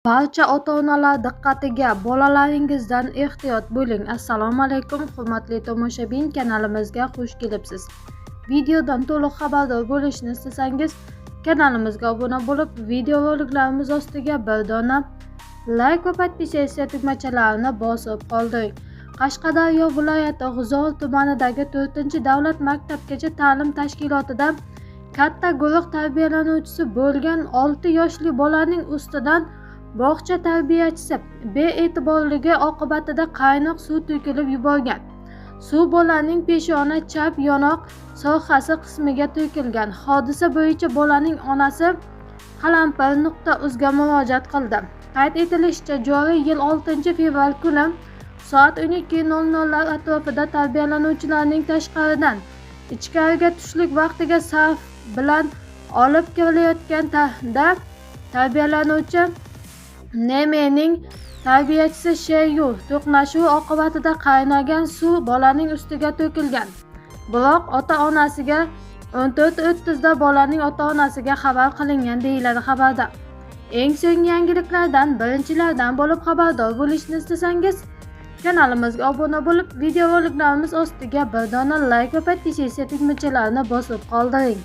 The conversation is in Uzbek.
Barcha ota-onalar diqqatiga, bolalaringizdan ehtiyot bo'ling. Assalomu alaykum, hurmatli tomoshabin, kanalimizga xush kelibsiz. Videodan to'liq xabardor bo'lishni istasangiz, kanalimizga obuna bo'lib, video roliklarimiz ostiga bir dona like va podpisatsiya tugmachalarini bosib qoldiring. Qashqadaryo viloyati G'uzor tumanidagi 4-davlat maktabgacha ta'lim tashkilotida katta guruh tarbiyalanuvchisi bo'lgan 6 yoshli bolaning ustidan bog'cha tarbiyachisi be'tiborligi oqibatida qaynoq suv to'kilib yuborgan. Suv bolaning peshona chap yonoq sohasi qismiga to'kilgan. Hodisa bo'yicha bolaning onasi qalampir.uzga murojaat qildi. Qayd etilishicha, joriy yil 6-fevral kuni soat 12:00 atrofida tarbiyalanuvchilarning tashqaridan ichkariga tushlik vaqtiga sarf bilan olib kirilayotganda tarbiyalanuvchi Nemening tarbiyachisi Sheyu to'qnashuv oqibatida qaynagan suv bolaning ustiga to'kilgan. Biroq ota-onasiga 14:30 da bolaning ota-onasiga xabar qilingan, deyiladi xabarda. Eng so'nggi yangiliklardan birinchilardan bo'lib xabardor bo'lishni istasangiz, kanalimizga obuna bo'lib, video roliklarimiz ostiga bir dona like va podpisatsiya tugmachalarini bosib qoldiring.